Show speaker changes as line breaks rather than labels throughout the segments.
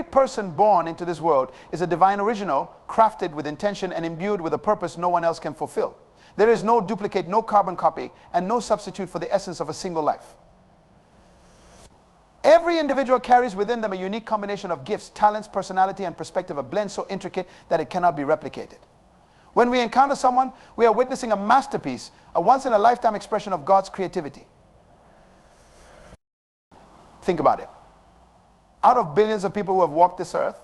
Every person born into this world is a divine original, crafted with intention and imbued with a purpose no one else can fulfill. There is no duplicate, no carbon copy, and no substitute for the essence of a single life. Every individual carries within them a unique combination of gifts, talents, personality, and perspective, a blend so intricate that it cannot be replicated. When we encounter someone, we are witnessing a masterpiece, a once-in-a-lifetime expression of God's creativity. Think about it. Out of billions of people who have walked this earth,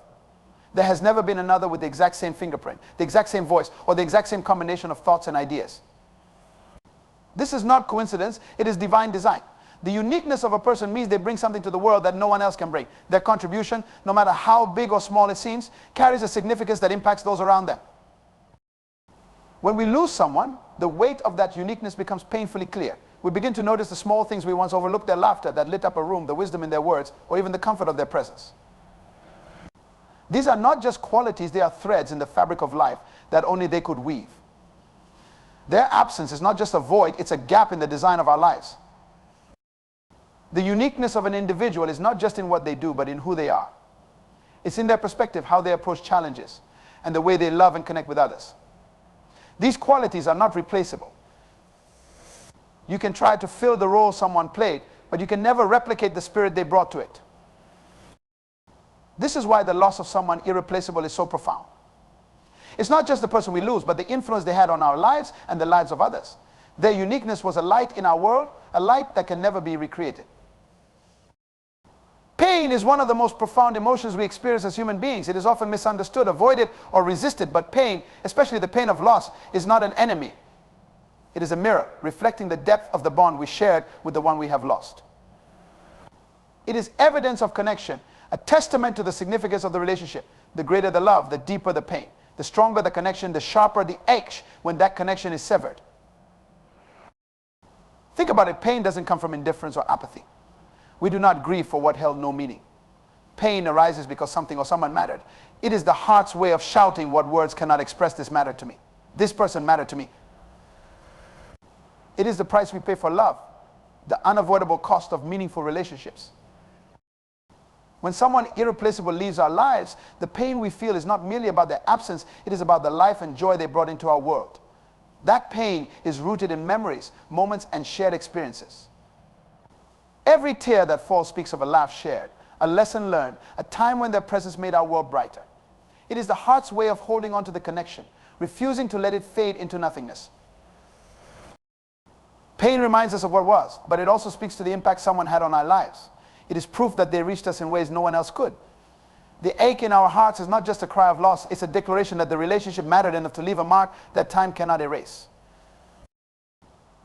there has never been another with the exact same fingerprint, the exact same voice, or the exact same combination of thoughts and ideas. This is not coincidence, it is divine design. The uniqueness of a person means they bring something to the world that no one else can bring. Their contribution, no matter how big or small it seems, carries a significance that impacts those around them. When we lose someone, the weight of that uniqueness becomes painfully clear. We begin to notice the small things we once overlooked, their laughter that lit up a room, the wisdom in their words, or even the comfort of their presence. These are not just qualities, they are threads in the fabric of life that only they could weave. Their absence is not just a void, it's a gap in the design of our lives. The uniqueness of an individual is not just in what they do, but in who they are. It's in their perspective, how they approach challenges, and the way they love and connect with others. These qualities are not replaceable. You can try to fill the role someone played, but you can never replicate the spirit they brought to it. This is why the loss of someone irreplaceable is so profound. It's not just the person we lose, but the influence they had on our lives and the lives of others. Their uniqueness was a light in our world, a light that can never be recreated. Pain is one of the most profound emotions we experience as human beings. It is often misunderstood, avoided, or resisted, but pain, especially the pain of loss, is not an enemy. It is a mirror, reflecting the depth of the bond we shared with the one we have lost. It is evidence of connection, a testament to the significance of the relationship. The greater the love, the deeper the pain. The stronger the connection, the sharper the edge when that connection is severed. Think about it, pain doesn't come from indifference or apathy. We do not grieve for what held no meaning. Pain arises because something or someone mattered. It is the heart's way of shouting what words cannot express. This mattered to me. This person mattered to me. It is the price we pay for love, the unavoidable cost of meaningful relationships. When someone irreplaceable leaves our lives, the pain we feel is not merely about their absence, it is about the life and joy they brought into our world. That pain is rooted in memories, moments, and shared experiences. Every tear that falls speaks of a laugh shared, a lesson learned, a time when their presence made our world brighter. It is the heart's way of holding on to the connection, refusing to let it fade into nothingness. Pain reminds us of what was, but it also speaks to the impact someone had on our lives. It is proof that they reached us in ways no one else could. The ache in our hearts is not just a cry of loss, it's a declaration that the relationship mattered enough to leave a mark that time cannot erase.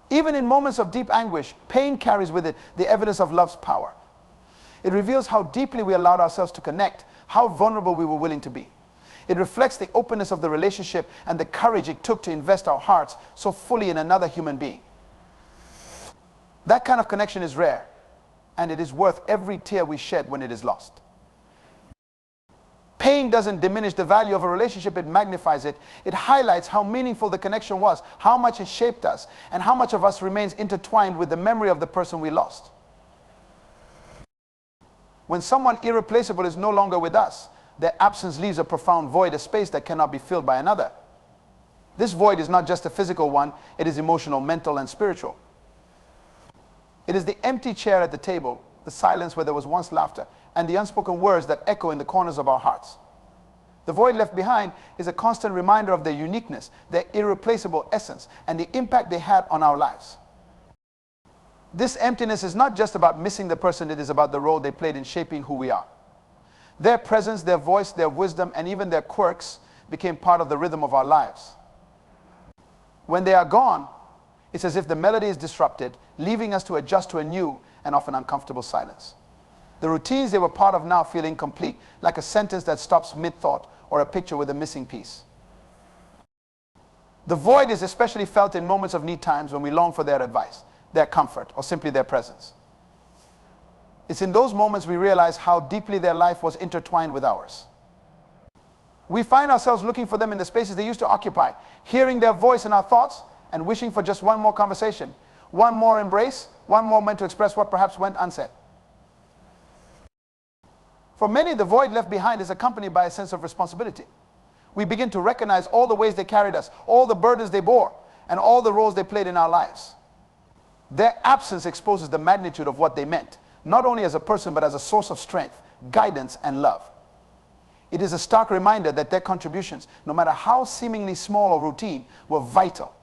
Even in moments of deep anguish, pain carries with it the evidence of love's power. It reveals how deeply we allowed ourselves to connect, how vulnerable we were willing to be. It reflects the openness of the relationship and the courage it took to invest our hearts so fully in another human being. That kind of connection is rare, and it is worth every tear we shed when it is lost. Pain doesn't diminish the value of a relationship, it magnifies it. It highlights how meaningful the connection was, how much it shaped us, and how much of us remains intertwined with the memory of the person we lost. When someone irreplaceable is no longer with us, their absence leaves a profound void, a space that cannot be filled by another. This void is not just a physical one, it is emotional, mental, and spiritual. It is the empty chair at the table, the silence where there was once laughter, and the unspoken words that echo in the corners of our hearts. The void left behind is a constant reminder of their uniqueness, their irreplaceable essence, and the impact they had on our lives. This emptiness is not just about missing the person, it is about the role they played in shaping who we are. Their presence, their voice, their wisdom, and even their quirks became part of the rhythm of our lives. When they are gone, it's as if the melody is disrupted, leaving us to adjust to a new and often uncomfortable silence. The routines they were part of now feel incomplete, like a sentence that stops mid-thought or a picture with a missing piece. The void is especially felt in moments of need times when we long for their advice, their comfort, or simply their presence. It's in those moments we realize how deeply their life was intertwined with ours. We find ourselves looking for them in the spaces they used to occupy, hearing their voice in our thoughts, and wishing for just one more conversation, one more embrace, one moment to express what perhaps went unsaid. For many, the void left behind is accompanied by a sense of responsibility. We begin to recognize all the ways they carried us, all the burdens they bore, and all the roles they played in our lives. Their absence exposes the magnitude of what they meant, not only as a person, but as a source of strength, guidance, and love. It is a stark reminder that their contributions, no matter how seemingly small or routine, were vital.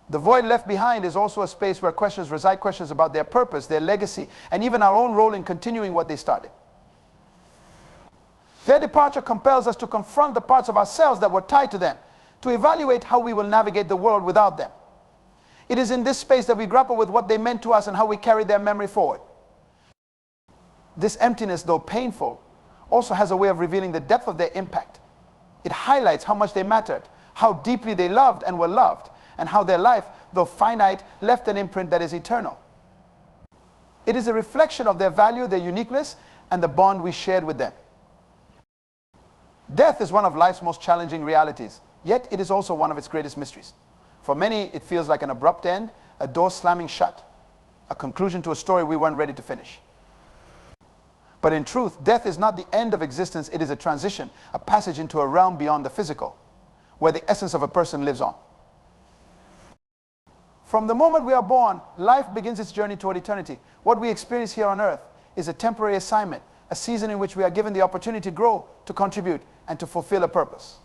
The void left behind is also a space where questions about their purpose, their legacy, and even our own role in continuing what they started. Their departure compels us to confront the parts of ourselves that were tied to them, to evaluate how we will navigate the world without them. It is in this space that we grapple with what they meant to us and how we carry their memory forward. This emptiness, though painful, also has a way of revealing the depth of their impact. It highlights how much they mattered, how deeply they loved and were loved, and how their life, though finite, left an imprint that is eternal. It is a reflection of their value, their uniqueness, and the bond we shared with them. Death is one of life's most challenging realities, yet it is also one of its greatest mysteries. For many, it feels like an abrupt end, a door slamming shut, a conclusion to a story we weren't ready to finish. But in truth, death is not the end of existence, it is a transition, a passage into a realm beyond the physical, where the essence of a person lives on. From the moment we are born, life begins its journey toward eternity. What we experience here on earth is a temporary assignment, a season in which we are given the opportunity to grow, to contribute, and to fulfill a purpose.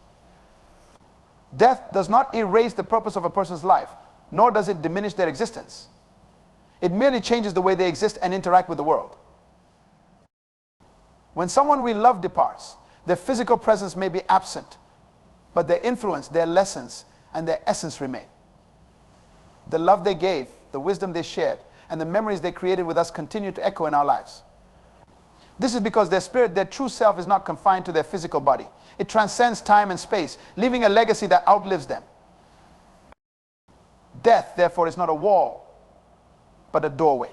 Death does not erase the purpose of a person's life, nor does it diminish their existence. It merely changes the way they exist and interact with the world. When someone we love departs, their physical presence may be absent, but their influence, their lessons, and their essence remain. The love they gave, the wisdom they shared, and the memories they created with us continue to echo in our lives. This is because their spirit, their true self, is not confined to their physical body. It transcends time and space, leaving a legacy that outlives them. Death, therefore, is not a wall, but a doorway.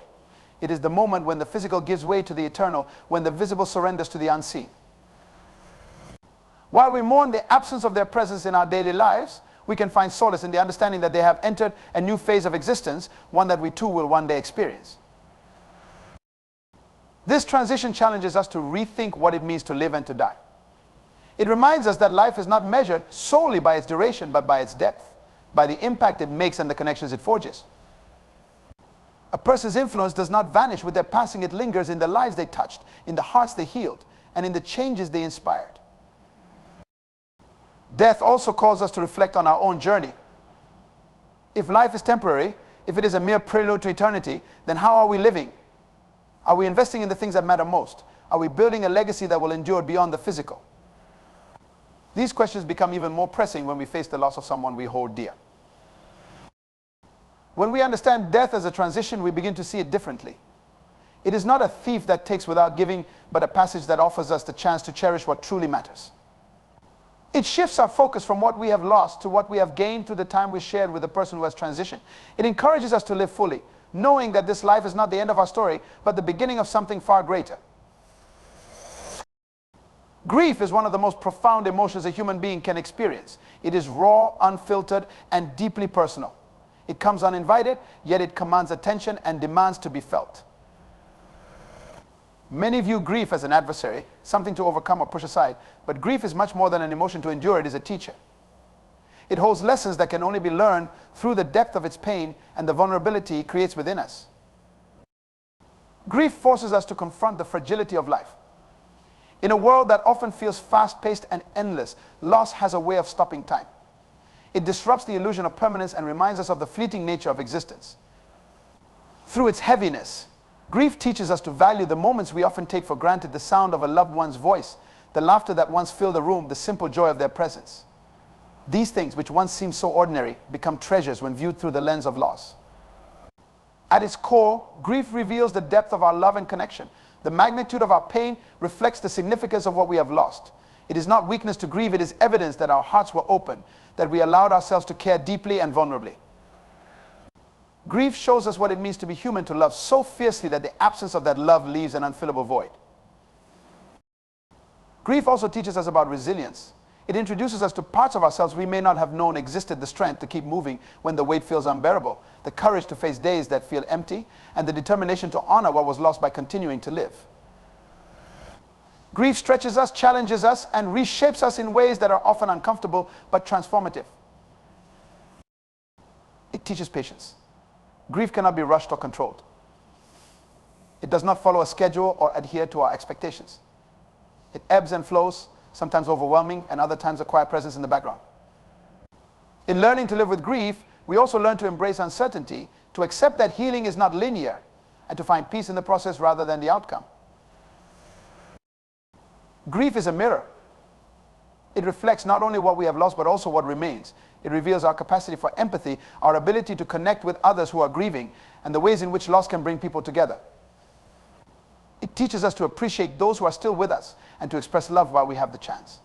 It is the moment when the physical gives way to the eternal, when the visible surrenders to the unseen. While we mourn the absence of their presence in our daily lives, we can find solace in the understanding that they have entered a new phase of existence, one that we too will one day experience. This transition challenges us to rethink what it means to live and to die. It reminds us that life is not measured solely by its duration, but by its depth, by the impact it makes and the connections it forges. A person's influence does not vanish with their passing. It lingers in the lives they touched, in the hearts they healed, and in the changes they inspired. Death also calls us to reflect on our own journey. If life is temporary, if it is a mere prelude to eternity, then how are we living? Are we investing in the things that matter most? Are we building a legacy that will endure beyond the physical? These questions become even more pressing when we face the loss of someone we hold dear. When we understand death as a transition, we begin to see it differently. It is not a thief that takes without giving, but a passage that offers us the chance to cherish what truly matters. It shifts our focus from what we have lost to what we have gained through the time we shared with the person who has transitioned. It encourages us to live fully, knowing that this life is not the end of our story, but the beginning of something far greater. Grief is one of the most profound emotions a human being can experience. It is raw, unfiltered, and deeply personal. It comes uninvited, yet it commands attention and demands to be felt. Many view grief as an adversary, something to overcome or push aside, but grief is much more than an emotion to endure. It is a teacher. It holds lessons that can only be learned through the depth of its pain and the vulnerability it creates within us. Grief forces us to confront the fragility of life. In a world that often feels fast-paced and endless, loss has a way of stopping time. It disrupts the illusion of permanence and reminds us of the fleeting nature of existence. Through its heaviness, grief teaches us to value the moments we often take for granted, the sound of a loved one's voice, the laughter that once filled the room, the simple joy of their presence. These things, which once seemed so ordinary, become treasures when viewed through the lens of loss. At its core, grief reveals the depth of our love and connection. The magnitude of our pain reflects the significance of what we have lost. It is not weakness to grieve, it is evidence that our hearts were open, that we allowed ourselves to care deeply and vulnerably. Grief shows us what it means to be human, to love so fiercely that the absence of that love leaves an unfillable void. Grief also teaches us about resilience. It introduces us to parts of ourselves we may not have known existed, the strength to keep moving when the weight feels unbearable, the courage to face days that feel empty, and the determination to honor what was lost by continuing to live. Grief stretches us, challenges us, and reshapes us in ways that are often uncomfortable but transformative. It teaches patience. Grief cannot be rushed or controlled. It does not follow a schedule or adhere to our expectations. It ebbs and flows, sometimes overwhelming, and other times a quiet presence in the background. In learning to live with grief, we also learn to embrace uncertainty, to accept that healing is not linear, and to find peace in the process rather than the outcome. Grief is a mirror. It reflects not only what we have lost, but also what remains. It reveals our capacity for empathy, our ability to connect with others who are grieving, and the ways in which loss can bring people together. It teaches us to appreciate those who are still with us and to express love while we have the chance.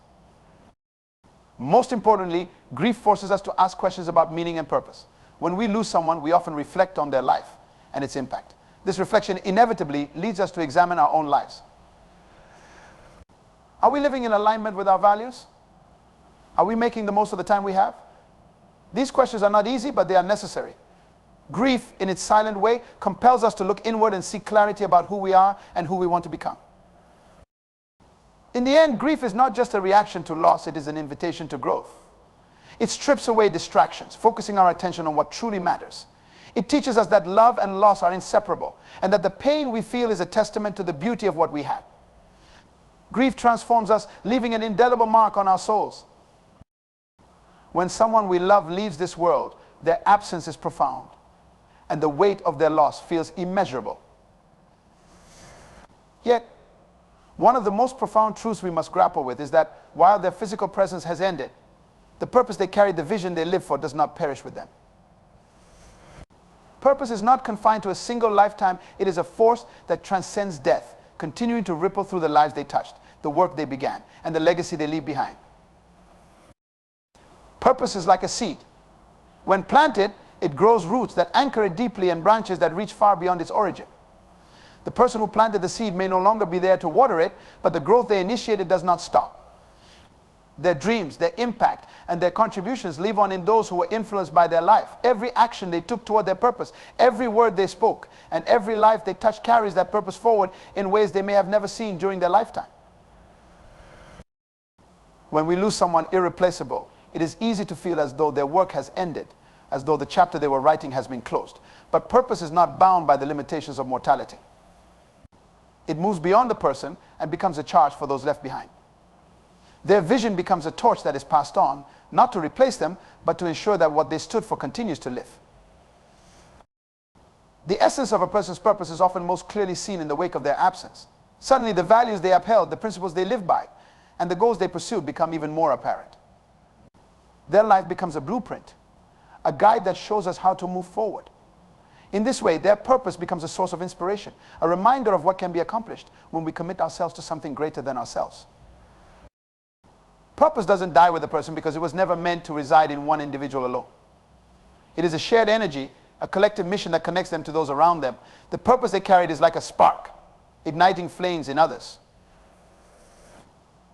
Most importantly, grief forces us to ask questions about meaning and purpose. When we lose someone, we often reflect on their life and its impact. This reflection inevitably leads us to examine our own lives. Are we living in alignment with our values? Are we making the most of the time we have? These questions are not easy, but they are necessary. Grief, in its silent way, compels us to look inward and seek clarity about who we are and who we want to become. In the end, grief is not just a reaction to loss, it is an invitation to growth. It strips away distractions, focusing our attention on what truly matters. It teaches us that love and loss are inseparable, and that the pain we feel is a testament to the beauty of what we had. Grief transforms us, leaving an indelible mark on our souls. When someone we love leaves this world, their absence is profound, and the weight of their loss feels immeasurable. Yet, one of the most profound truths we must grapple with is that while their physical presence has ended, the purpose they carried, the vision they lived for, does not perish with them. Purpose is not confined to a single lifetime. It is a force that transcends death, continuing to ripple through the lives they touched, the work they began, and the legacy they leave behind. Purpose is like a seed. When planted, it grows roots that anchor it deeply and branches that reach far beyond its origin. The person who planted the seed may no longer be there to water it, but the growth they initiated does not stop. Their dreams, their impact, and their contributions live on in those who were influenced by their life. Every action they took toward their purpose, every word they spoke, and every life they touched carries that purpose forward in ways they may have never seen during their lifetime. When we lose someone irreplaceable, it is easy to feel as though their work has ended, as though the chapter they were writing has been closed. But purpose is not bound by the limitations of mortality. It moves beyond the person and becomes a charge for those left behind. Their vision becomes a torch that is passed on, not to replace them, but to ensure that what they stood for continues to live. The essence of a person's purpose is often most clearly seen in the wake of their absence. Suddenly, the values they upheld, the principles they lived by, and the goals they pursued become even more apparent. Their life becomes a blueprint, a guide that shows us how to move forward. In this way, their purpose becomes a source of inspiration, a reminder of what can be accomplished when we commit ourselves to something greater than ourselves. Purpose doesn't die with a person because it was never meant to reside in one individual alone. It is a shared energy, a collective mission that connects them to those around them. The purpose they carried is like a spark, igniting flames in others.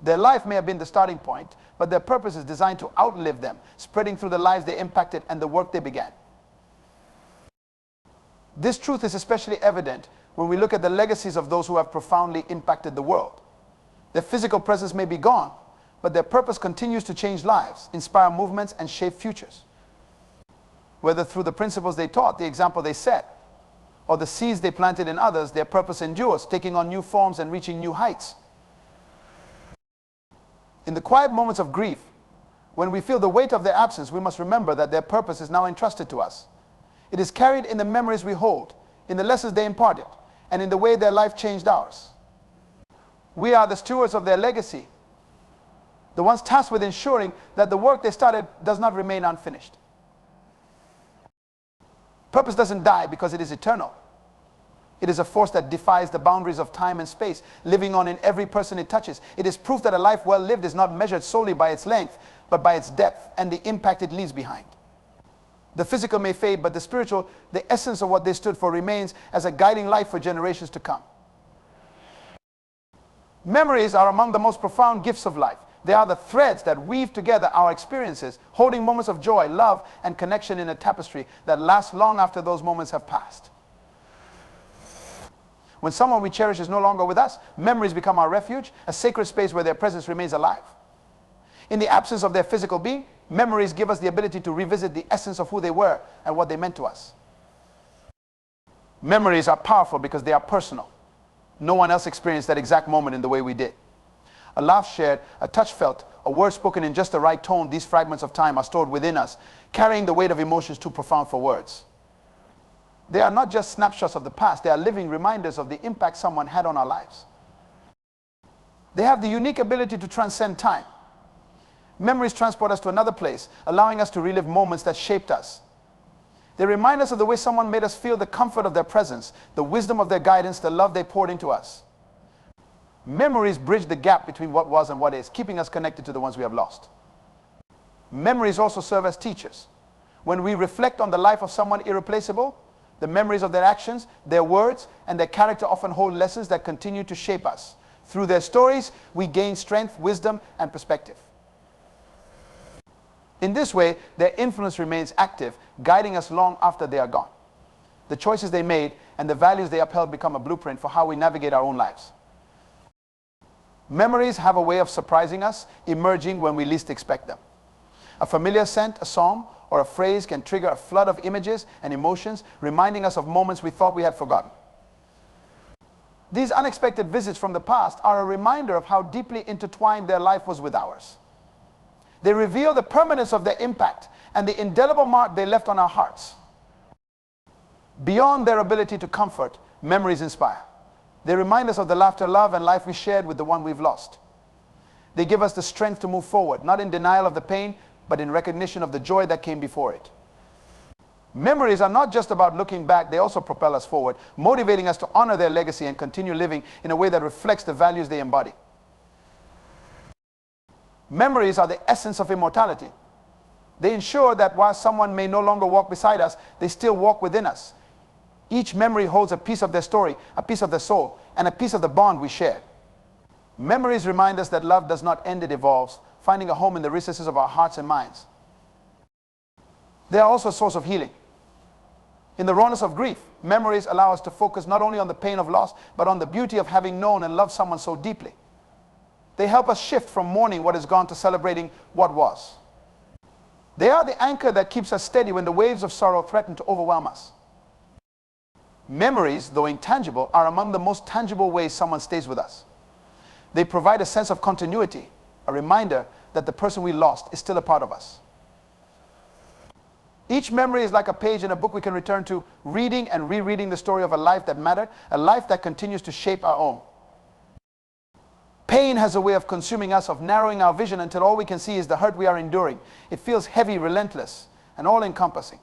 Their life may have been the starting point, but their purpose is designed to outlive them, spreading through the lives they impacted and the work they began. This truth is especially evident when we look at the legacies of those who have profoundly impacted the world. Their physical presence may be gone, but their purpose continues to change lives, inspire movements, and shape futures. Whether through the principles they taught, the example they set, or the seeds they planted in others, their purpose endures, taking on new forms and reaching new heights. In the quiet moments of grief, when we feel the weight of their absence, we must remember that their purpose is now entrusted to us. It is carried in the memories we hold, in the lessons they imparted, and in the way their life changed ours. We are the stewards of their legacy, the ones tasked with ensuring that the work they started does not remain unfinished. Purpose doesn't die because it is eternal. It is a force that defies the boundaries of time and space, living on in every person it touches. It is proof that a life well lived is not measured solely by its length, but by its depth and the impact it leaves behind. The physical may fade, but the spiritual, the essence of what they stood for, remains as a guiding light for generations to come. Memories are among the most profound gifts of life. They are the threads that weave together our experiences, holding moments of joy, love, and connection in a tapestry that lasts long after those moments have passed. When someone we cherish is no longer with us, memories become our refuge, a sacred space where their presence remains alive. In the absence of their physical being, memories give us the ability to revisit the essence of who they were and what they meant to us. Memories are powerful because they are personal. No one else experienced that exact moment in the way we did. A laugh shared, a touch felt, a word spoken in just the right tone, these fragments of time are stored within us, carrying the weight of emotions too profound for words. They are not just snapshots of the past, they are living reminders of the impact someone had on our lives. They have the unique ability to transcend time. Memories transport us to another place, allowing us to relive moments that shaped us. They remind us of the way someone made us feel the comfort of their presence, the wisdom of their guidance, the love they poured into us. Memories bridge the gap between what was and what is, keeping us connected to the ones we have lost. Memories also serve as teachers. When we reflect on the life of someone irreplaceable, the memories of their actions, their words, and their character often hold lessons that continue to shape us. Through their stories, we gain strength, wisdom, and perspective. In this way, their influence remains active, guiding us long after they are gone. The choices they made and the values they upheld become a blueprint for how we navigate our own lives. Memories have a way of surprising us, emerging when we least expect them. A familiar scent, a song, or a phrase can trigger a flood of images and emotions, reminding us of moments we thought we had forgotten. These unexpected visits from the past are a reminder of how deeply intertwined their life was with ours. They reveal the permanence of their impact and the indelible mark they left on our hearts. Beyond their ability to comfort, memories inspire. They remind us of the laughter, love, and life we shared with the one we've lost. They give us the strength to move forward, not in denial of the pain, but in recognition of the joy that came before it. Memories are not just about looking back, they also propel us forward, motivating us to honor their legacy and continue living in a way that reflects the values they embody. Memories are the essence of immortality. They ensure that while someone may no longer walk beside us, they still walk within us. Each memory holds a piece of their story, a piece of their soul, and a piece of the bond we shared. Memories remind us that love does not end, it evolves, finding a home in the recesses of our hearts and minds. They are also a source of healing. In the rawness of grief, memories allow us to focus not only on the pain of loss, but on the beauty of having known and loved someone so deeply. They help us shift from mourning what is gone to celebrating what was. They are the anchor that keeps us steady when the waves of sorrow threaten to overwhelm us. Memories, though intangible, are among the most tangible ways someone stays with us. They provide a sense of continuity, a reminder that the person we lost is still a part of us. Each memory is like a page in a book we can return to, reading and rereading the story of a life that mattered, a life that continues to shape our own. Pain has a way of consuming us, of narrowing our vision until all we can see is the hurt we are enduring. It feels heavy, relentless, and all-encompassing.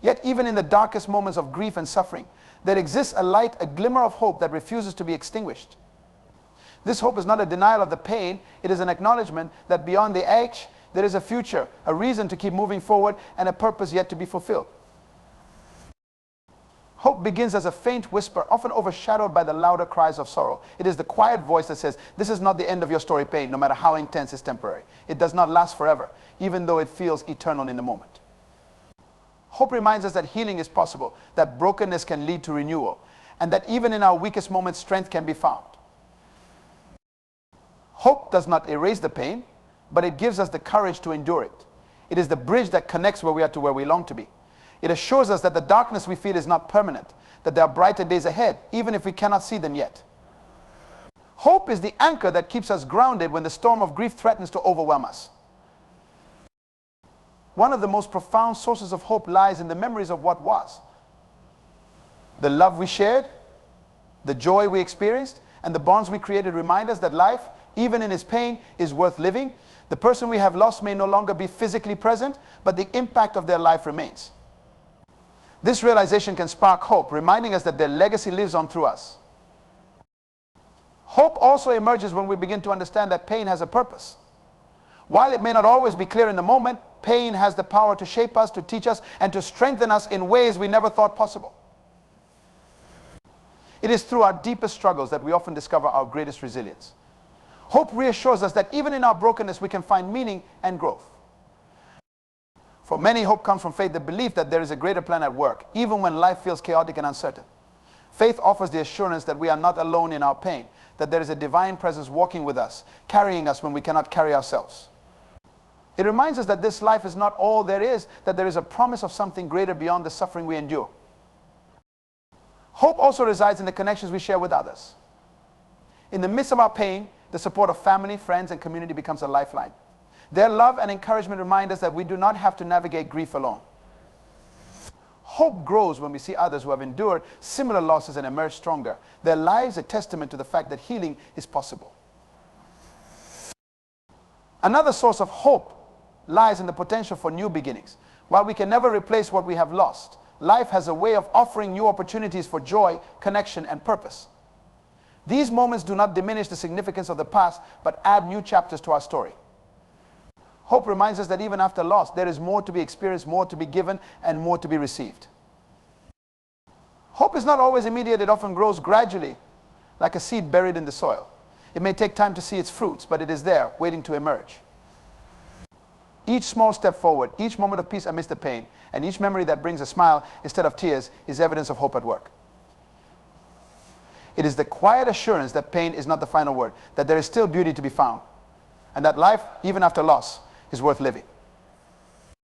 Yet even in the darkest moments of grief and suffering, there exists a light, a glimmer of hope that refuses to be extinguished. This hope is not a denial of the pain, it is an acknowledgement that beyond the edge, there is a future, a reason to keep moving forward, and a purpose yet to be fulfilled. Hope begins as a faint whisper, often overshadowed by the louder cries of sorrow. It is the quiet voice that says, this is not the end of your story, pain, no matter how intense it's temporary. It does not last forever, even though it feels eternal in the moment. Hope reminds us that healing is possible, that brokenness can lead to renewal, and that even in our weakest moments, strength can be found. Hope does not erase the pain, but it gives us the courage to endure it. It is the bridge that connects where we are to where we long to be. It assures us that the darkness we feel is not permanent, that there are brighter days ahead, even if we cannot see them yet. Hope is the anchor that keeps us grounded when the storm of grief threatens to overwhelm us. One of the most profound sources of hope lies in the memories of what was. The love we shared, the joy we experienced, and the bonds we created remind us that life, even in its pain, is worth living. The person we have lost may no longer be physically present, but the impact of their life remains. This realization can spark hope, reminding us that their legacy lives on through us. Hope also emerges when we begin to understand that pain has a purpose. While it may not always be clear in the moment, pain has the power to shape us, to teach us, and to strengthen us in ways we never thought possible. It is through our deepest struggles that we often discover our greatest resilience. Hope reassures us that even in our brokenness, we can find meaning and growth. For many, hope comes from faith, the belief that there is a greater plan at work, even when life feels chaotic and uncertain. Faith offers the assurance that we are not alone in our pain, that there is a divine presence walking with us, carrying us when we cannot carry ourselves. It reminds us that this life is not all there is, that there is a promise of something greater beyond the suffering we endure. Hope also resides in the connections we share with others. In the midst of our pain, the support of family, friends, and community becomes a lifeline. Their love and encouragement remind us that we do not have to navigate grief alone. Hope grows when we see others who have endured similar losses and emerged stronger. Their lives a testament to the fact that healing is possible. Another source of hope lies in the potential for new beginnings. While we can never replace what we have lost, life has a way of offering new opportunities for joy, connection, and purpose. These moments do not diminish the significance of the past, but add new chapters to our story. Hope reminds us that even after loss, there is more to be experienced, more to be given, and more to be received. Hope is not always immediate. It often grows gradually, like a seed buried in the soil. It may take time to see its fruits, but it is there, waiting to emerge. Each small step forward, each moment of peace amidst the pain, and each memory that brings a smile instead of tears is evidence of hope at work. It is the quiet assurance that pain is not the final word, that there is still beauty to be found, and that life, even after loss, is worth living.